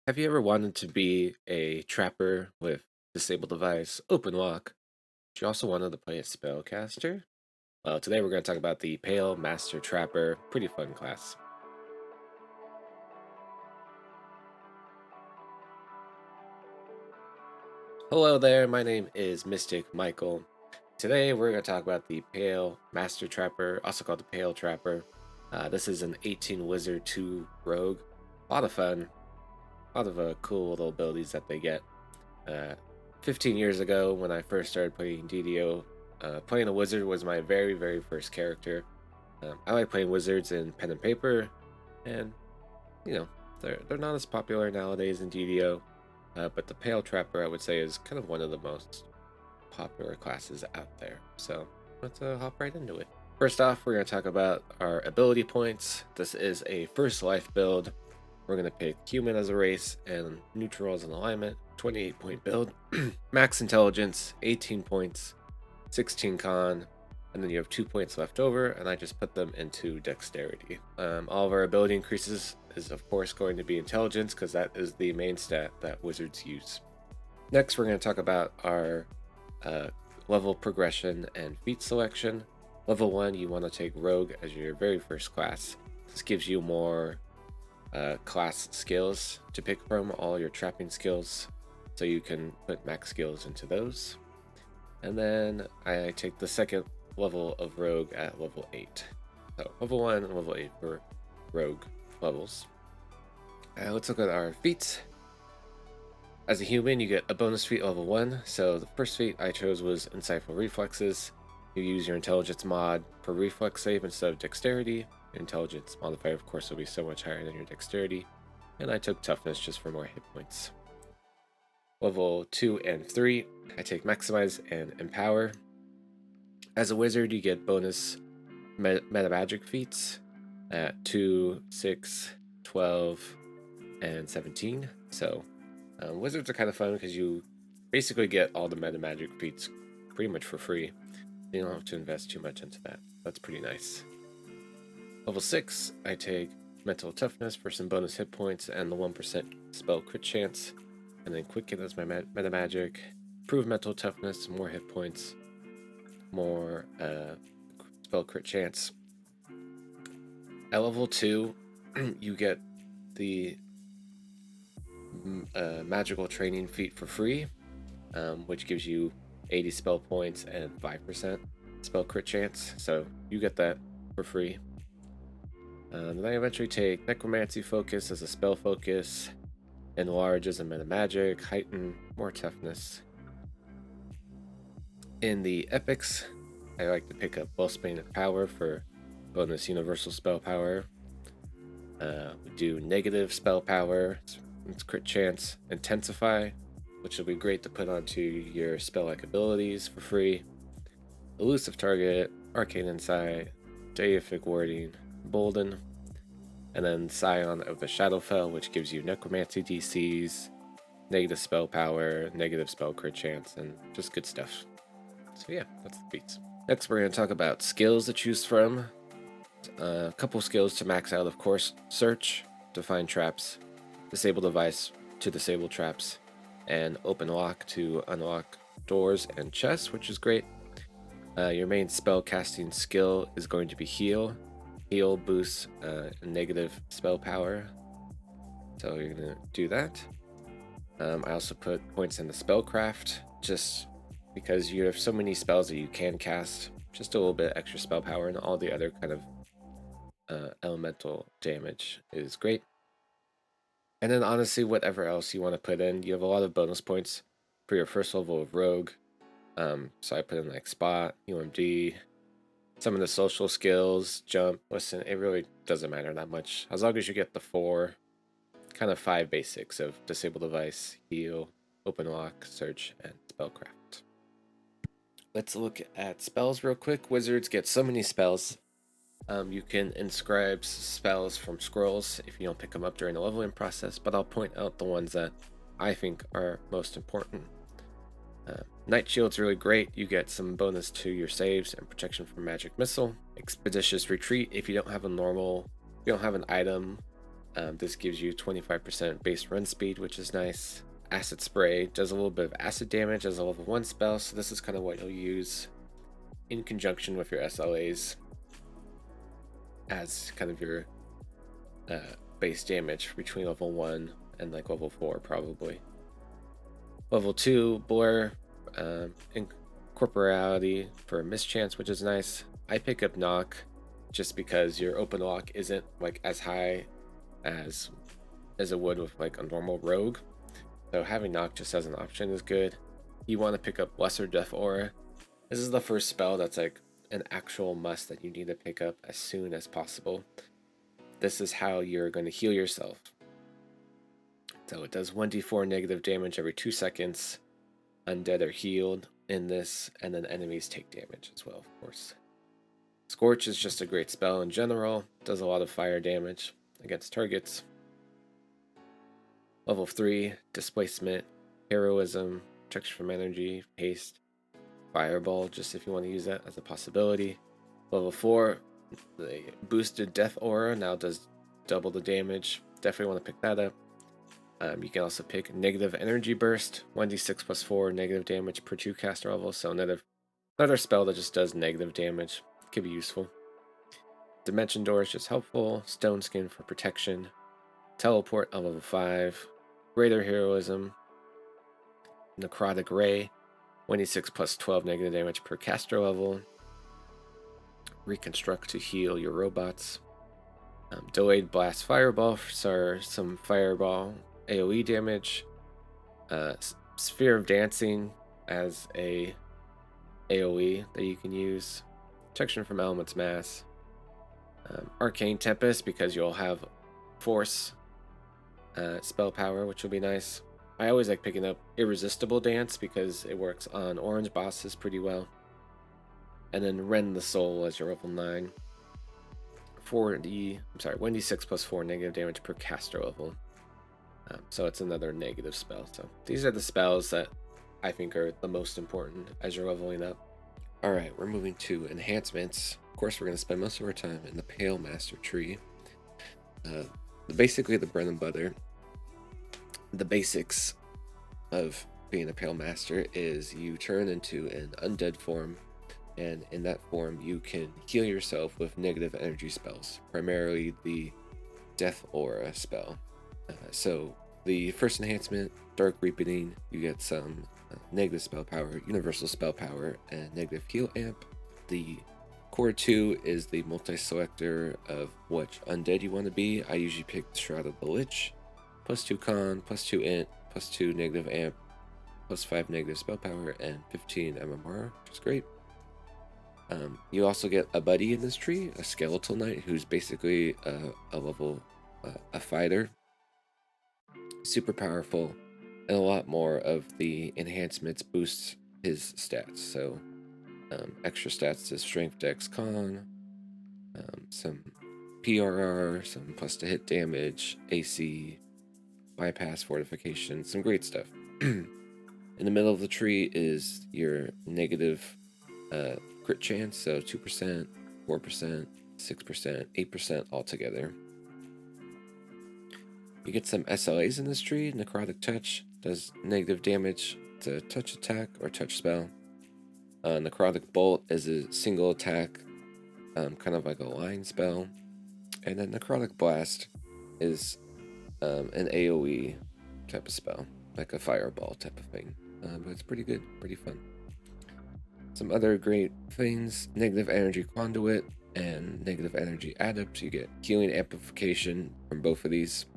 Have you ever wanted to be a trapper with disabled device, open lock, but you also wanted to play a spellcaster? Well, today we're going to talk about the Pale Master Trapper. Pretty fun class. Hello there, my name is Mystic Michael. Today we're going to talk about the Pale Master Trapper, also called the Pale Trapper. This is an 18 Wizard 2 Rogue. A lot of fun, a lot of cool little abilities that they get. 15 years ago, when I first started playing DDO, playing a wizard was my very first character. I like playing wizards in pen and paper, and you know they're not as popular nowadays in DDO. But the Pale Trapper, I would say, is kind of one of the most popular classes out there. So let's hop right into it. First off, we're going to talk about our ability points. This is a first life build. We're going to pick human as a race and neutral as an alignment. 28-point build. Max intelligence, 18 points, 16 con, and then you have 2 points left over, and I just put them into dexterity. All of our ability increases is of course going to be intelligence, because that is the main stat that wizards use. Next, we're going to talk about our level progression and feat selection. Level 1, you want to take Rogue as your very first class. This gives you more class skills to pick from, all your trapping skills, so you can put max skills into those. And then I take the second level of Rogue at level 8. So level 1 and level 8 for Rogue levels. Let's look at our feats. As a human, you get a bonus feat level 1. So the first feat I chose was Insightful Reflexes. You use your intelligence mod for reflex save instead of dexterity. Your intelligence modifier, of course, will be so much higher than your dexterity. And I took toughness just for more hit points. Level 2 and 3, I take Maximize and Empower. As a wizard, you get bonus meta magic feats at 2, 6, 12, and 17. So wizards are kind of fun because you basically get all the meta magic feats pretty much for free. You don't have to invest too much into that. That's pretty nice. Level 6, I take Mental Toughness for some bonus hit points and the 1% spell crit chance. And then Quicken as my meta magic. Improve Mental Toughness, more hit points, more spell crit chance. At level 2, you get the magical training feat for free, which gives you 80 spell points and 5% spell crit chance. So you get that for free. Then I eventually take Necromancy Focus as a spell focus, Enlarge as a meta magic, Heighten, more toughness. In the epics, I like to pick up Wellspring of Power for bonus universal spell power. We do negative spell power, it's crit chance, Intensify, which will be great to put onto your spell-like abilities for free. Elusive Target, Arcane Insight, Deific Warding, Bolden, and then Scion of the Shadowfell, which gives you Necromancy DCs, negative spell power, negative spell crit chance, and just good stuff. So yeah, that's the feats. Next, we're going to talk about skills to choose from. A couple skills to max out, of course. Search to find traps, disable device to disable traps, and open lock to unlock doors and chests, which is great. Your main spell casting skill is going to be heal. Heal boosts negative spell power, so you're going to do that. I also put points in the spellcraft, just because you have so many spells that you can cast, just a little bit extra spell power, and all the other kind of elemental damage is great. And then honestly, whatever else you want to put in, you have a lot of bonus points for your first level of Rogue. So I put in like Spot, UMD, some of the social skills, Jump. Listen, it really doesn't matter that much, as long as you get the 5 basics of Disable Device, Heal, Open Lock, Search, and Spellcraft. Let's look at spells real quick. Wizards get so many spells. You can inscribe spells from scrolls if you don't pick them up during the leveling process, but I'll point out the ones that I think are most important. Night Shield's really great. You get some bonus to your saves and protection from magic missile. Expeditious Retreat, if you don't have an item This gives you 25% base run speed, which is nice. Acid Spray does a little bit of acid damage as a level 1 spell, so this is kind of what you'll use in conjunction with your SLAs as kind of your base damage between level 1 and like level 4 probably. Level 2, Blur, Incorporeality for Mischance, which is nice. I pick up Knock just because your open lock isn't like as high as it would with like a normal rogue. So having Knock just as an option is good. You want to pick up Lesser Death Aura. This is the first spell that's like an actual must that you need to pick up as soon as possible. This is how you're going to heal yourself. So it does 1d4 negative damage every 2 seconds. Undead are healed in this, and then enemies take damage as well, of course. Scorch is just a great spell in general. Does a lot of fire damage against targets. Level 3, Displacement, Heroism, Protection from Energy, Haste, Fireball, just if you want to use that as a possibility. Level 4, the boosted Death Aura now does double the damage. Definitely want to pick that up. You can also pick Negative Energy Burst, 1d6 plus 4 negative damage per 2 caster level, so another spell that just does negative damage. Could be useful. Dimension Door is just helpful. Stone Skin for protection. Teleport on level 5. Greater Heroism. Necrotic Ray, 1d6 plus 12 negative damage per caster level. Reconstruct to heal your robots. Delayed Blast Fireball for some fireball AoE damage. Sphere of Dancing as a AoE that you can use. Protection from Element's Mass. Arcane Tempest, because you'll have Force spell power, which will be nice. I always like picking up Irresistible Dance because it works on orange bosses pretty well. And then Rend the Soul as your level 9. 1d6 plus 4 negative damage per caster level. So it's another negative spell. So these are the spells that I think are the most important as you're leveling up. Alright, we're moving to enhancements. Of course, we're going to spend most of our time in the Pale Master tree. Basically, the bread and butter. The basics of being a Pale Master is you turn into an undead form, and in that form you can heal yourself with negative energy spells, primarily the Death Aura spell. So the first enhancement, Dark Reapening, you get some negative spell power, universal spell power, and negative heal amp. The core 2 is the multi-selector of which undead you want to be. I usually pick Shroud of the Lich, plus 2 con, plus 2 int, plus 2 negative amp, plus 5 negative spell power, and 15 MMR, which is great. You also get a buddy in this tree, a Skeletal Knight, who's basically a fighter. Super powerful, and a lot more of the enhancements boosts his stats. So extra stats to Strength, Dex, Con, some PRR, some plus to hit damage, AC, bypass, fortification, some great stuff. In the middle of the tree is your negative crit chance, so 2%, 4%, 6%, 8% altogether. You get some SLAs in this tree. Necrotic Touch does negative damage to touch attack or touch spell. Necrotic Bolt is a single attack, kind of like a line spell. And then Necrotic Blast is an AoE type of spell, like a fireball type of thing. But it's pretty good, pretty fun. Some other great things, Negative Energy Conduit and Negative Energy Adept. You get healing amplification from both of these.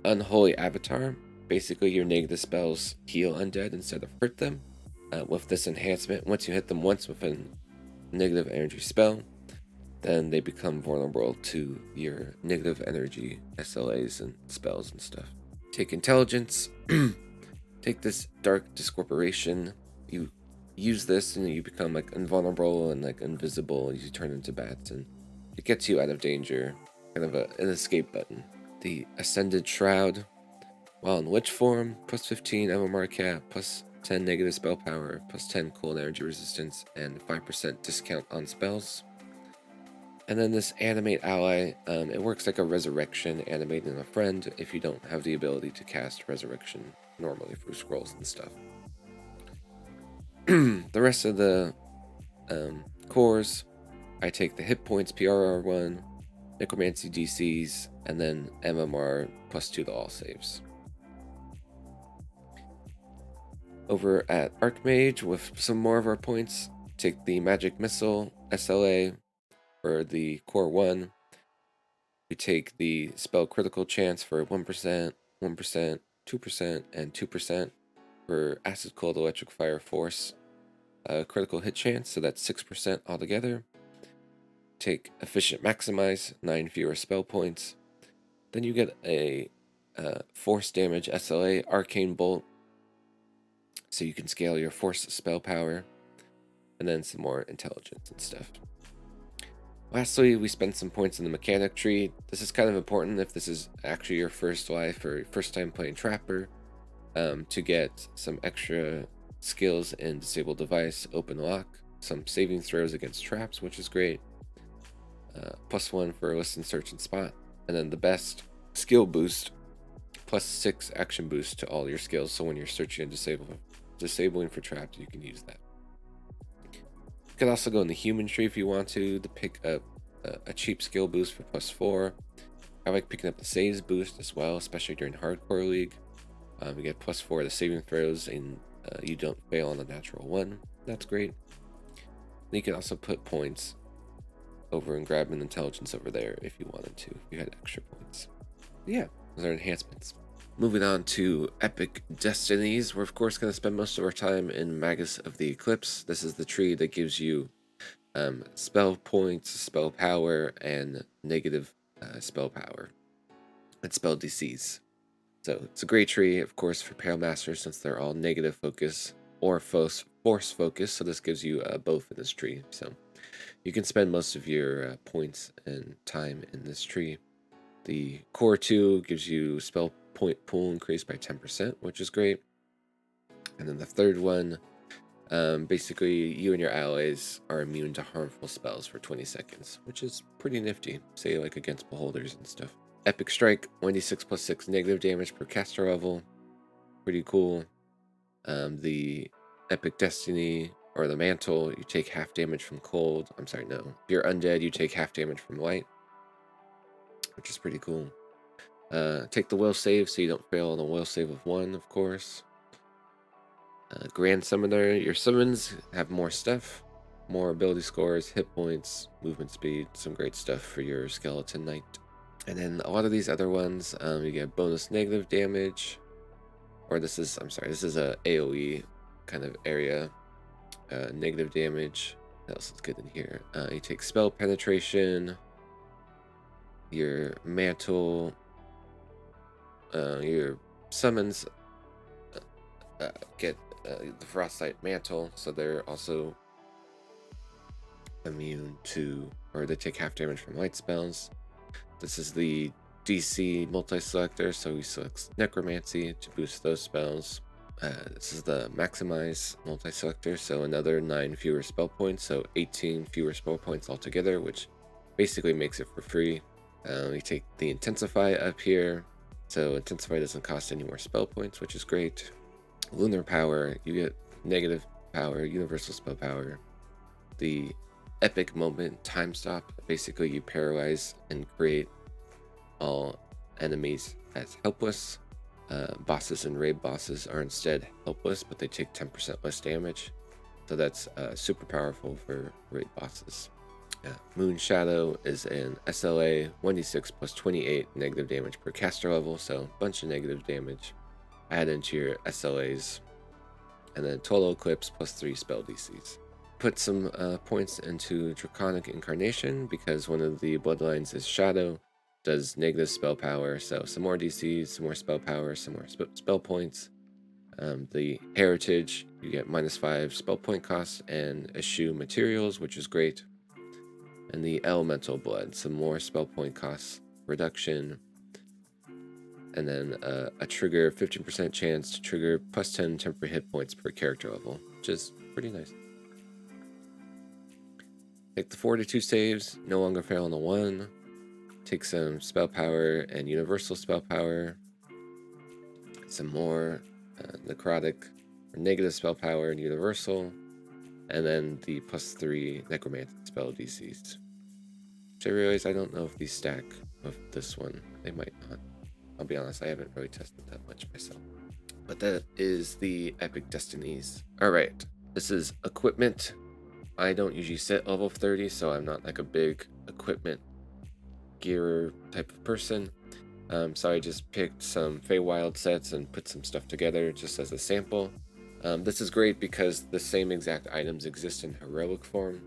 Unholy Avatar, basically your negative spells heal undead instead of hurt them. With this enhancement, once you hit them once with a negative energy spell, then they become vulnerable to your negative energy SLAs and spells and stuff. Take Intelligence, take this Dark Discorporation, you use this and you become like invulnerable and like invisible as you turn into bats, and it gets you out of danger, kind of an escape button. The Ascended Shroud, while in Witch form, plus 15 MMR cap, plus 10 negative spell power, plus 10 cold energy resistance, and 5% discount on spells. And then this animate ally, it works like a resurrection animating a friend if you don't have the ability to cast resurrection normally through scrolls and stuff. The rest of the cores, I take the hit points PRR1, Necromancy DCs, and then MMR +2 to all saves. Over at Archmage, with some more of our points, take the Magic Missile SLA for the Core 1. We take the Spell Critical Chance for 1%, 1%, 2%, and 2% for Acid Cold Electric Fire Force. Critical Hit Chance, so that's 6% altogether. Take Efficient Maximize, 9 fewer spell points. Then you get a Force Damage SLA Arcane Bolt, so you can scale your Force spell power, and then some more intelligence and stuff. Lastly, we spend some points in the mechanic tree. This is kind of important if this is actually your first life or first time playing Trapper, to get some extra skills in Disable Device, Open Lock, some saving throws against traps, which is great. +1 for Listen, Search, and Spot. And then the best skill boost, +6 action boost to all your skills, so when you're searching and disabling for traps, you can use that. You could also go in the human tree if you want to pick up a cheap skill boost for +4. I like picking up the saves boost as well, especially during Hardcore League. You get +4 to saving throws, and you don't fail on the natural 1. That's great. And you can also put points over and grab an intelligence over there if you wanted to, if you had extra points. Yeah, those are enhancements. Moving on to Epic Destinies, we're of course going to spend most of our time in Magus of the Eclipse. This is the tree that gives you spell points, spell power, and negative spell power and spell DCs. So it's a great tree, of course, for Pale Masters since they're all negative focus or force focus. So this gives you both in this tree. So you can spend most of your points and time in this tree. The Core 2 gives you spell point pool increased by 10%, which is great. And then the third one, basically you and your allies are immune to harmful spells for 20 seconds, which is pretty nifty, say like against beholders and stuff. Epic Strike, 1d6 +6 negative damage per caster level, pretty cool. The Epic Destiny, or the Mantle, you take half damage from cold. I'm sorry, no. If you're undead, you take half damage from light, which is pretty cool. Take the will save so you don't fail on a will save of 1, of course. Grand Summoner, your summons have more stuff, more ability scores, hit points, movement speed, some great stuff for your Skeleton Knight. And then a lot of these other ones, you get bonus negative damage, or this is a AoE kind of area. Negative damage. What else is good in here? You take spell penetration, your mantle, your summons get the Frostlight Mantle, so they're also immune to, or they take half damage from light spells. This is the DC multi-selector, so we select Necromancy to boost those spells. This is the Maximize multi-selector, so another 9 fewer spell points, so 18 fewer spell points altogether, which basically makes it for free. We take the Intensify up here, so Intensify doesn't cost any more spell points, which is great. Lunar Power, you get negative power, universal spell power. The Epic Moment Time Stop, basically you paralyze and create all enemies as helpless. Bosses and raid bosses are instead helpless, but they take 10% less damage. So that's super powerful for raid bosses. Moon Shadow is an SLA 1d6 +28 negative damage per caster level, so a bunch of negative damage. Add into your SLAs. And then Total Eclipse +3 spell DCs. Put some points into Draconic Incarnation because one of the bloodlines is Shadow, does negative spell power, so some more DCs, some more spell power, some more spell points. The Heritage, you get -5 spell point costs and eschew materials, which is great. And the Elemental Blood, some more spell point costs reduction. And then a trigger, 15% chance to trigger +10 temporary hit points per character level, which is pretty nice. Take the 42 saves, no longer fail on the 1. Take some spell power and universal spell power. Some more necrotic or negative spell power and universal. And then the +3 necromantic spell DCs. Which I realize I don't know if these stack with this one. They might not. I'll be honest, I haven't really tested that much myself. But that is the Epic Destinies. Alright, this is equipment. I don't usually set level 30, so I'm not like a big equipment gear type of person. So I just picked some Feywild sets and put some stuff together just as a sample. This is great because the same exact items exist in heroic form.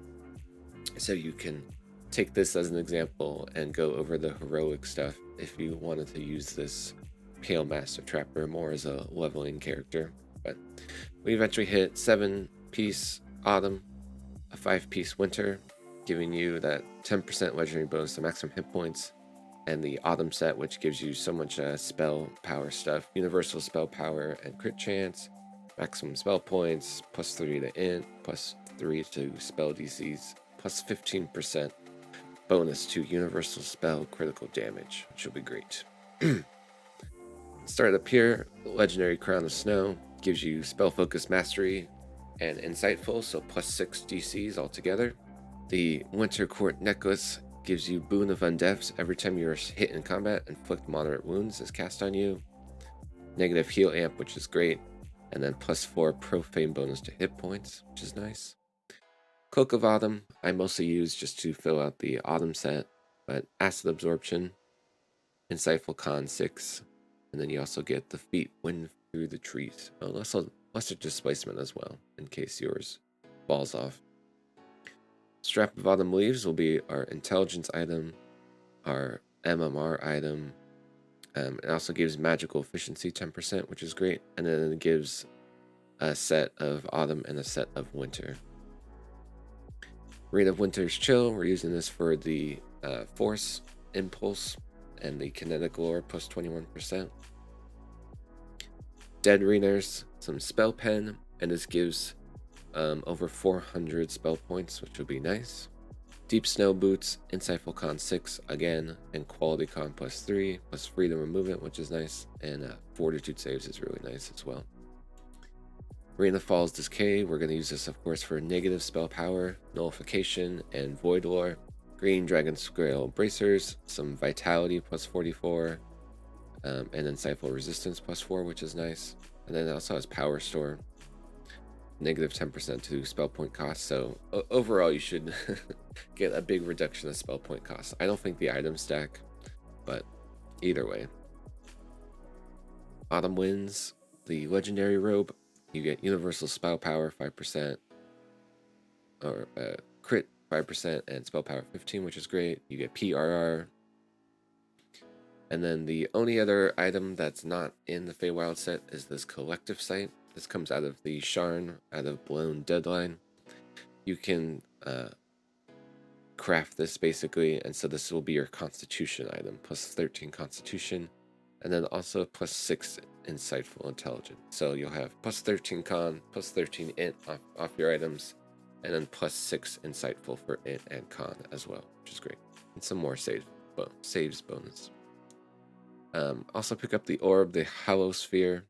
So you can take this as an example and go over the heroic stuff if you wanted to use this Pale Master Trapper more as a leveling character. But we eventually hit 7-piece Autumn, a 5-piece Winter, giving you that 10% legendary bonus to maximum hit points, and the Autumn set, which gives you so much spell power stuff, universal spell power and crit chance, maximum spell points, +3 to int, +3 to spell DCs, +15% bonus to universal spell critical damage, which will be great. Start up here, legendary Crown of Snow gives you spell focus mastery and insightful, so +6 DCs altogether. The Winter Court necklace gives you Boon of Undeaths every time you're hit in combat. Inflict moderate wounds is cast on you. Negative heal amp, which is great, and then +4 profane bonus to hit points, which is nice. Cloak of Autumn I mostly use just to fill out the Autumn set, but acid absorption, insightful con 6, and then you also get the Feat Wind Through the Trees. Oh, lesser displacement as well, in case yours falls off. Strap of Autumn Leaves will be our intelligence item, our MMR item. It also gives magical efficiency 10%, which is great, and then it gives a set of Autumn and a set of Winter. Reign of Winter's Chill, we're using this for the Force Impulse and the Kinetic Lore +21%. Dead Reaners, some Spell Pen, and this gives over 400 spell points, which would be nice. Deep Snow Boots, Insightful Con 6 again, and Quality Con +3, plus Freedom of Movement, which is nice, and Fortitude Saves is really nice as well. Rain of Falls Decay, we're going to use this, of course, for negative spell power, nullification, and void lore. Green Dragon Scale Bracers, some Vitality +44, and Insightful Resistance +4, which is nice. And then it also has Power Store, negative 10% to spell point cost. So overall, you should get a big reduction of spell point cost. I don't think the items stack, but either way. Autumn Winds, the Legendary Robe. You get universal spell power 5%, or crit 5%, and spell power 15, which is great. You get PRR. And then the only other item that's not in the Feywild set is this Collective Sight. This comes out of the Sharn, out of Blown Deadline. You can craft this basically, and so this will be your Constitution item, +13 Constitution, and then also +6 Insightful Intelligence. So you'll have +13 Con, +13 Int off your items, and then +6 Insightful for Int and Con as well, which is great. And some more saves bonus. Also pick up the Orb, the Hollow Sphere.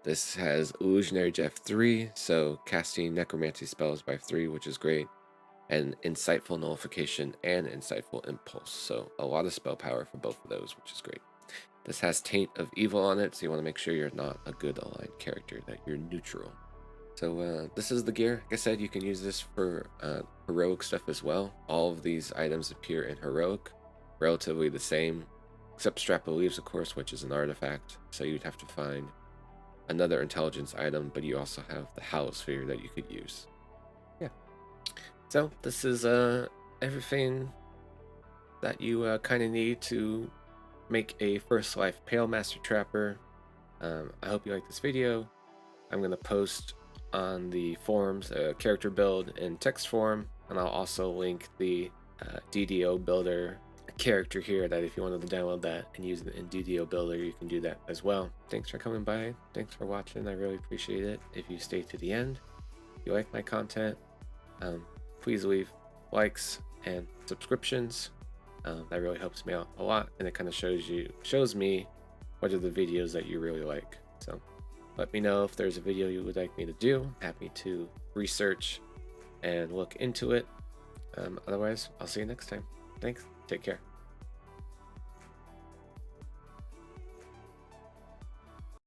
This has Illusionary Jeff 3, so casting Necromancy spells by 3, which is great, and Insightful Nullification and Insightful Impulse, so a lot of spell power for both of those, which is great. This has Taint of Evil on it, so you want to make sure you're not a good aligned character, that you're neutral. So this is the gear. Like I said, you can use this for heroic stuff as well. All of these items appear in heroic, relatively the same, except Strap of Leaves, of course, which is an artifact, so you'd have to find another intelligence item, but you also have the Hollow Sphere that you could use. Yeah. So this is everything that you kind of need to make a First Life Pale Master Trapper. I hope you like this video. I'm going to post on the forums a character build in text form, and I'll also link the DDO Builder character here, that if you wanted to download that and use it in DDO Builder, you can do that as well. Thanks for coming by. Thanks for watching. I really appreciate it. If you stay to the end, if you like my content, please leave likes and subscriptions. That really helps me out a lot, and it kind of shows me what are the videos that you really like. So let me know if there's a video you would like me to do. I'm happy to research and look into it. Otherwise, I'll see you next time. Thanks. Take care.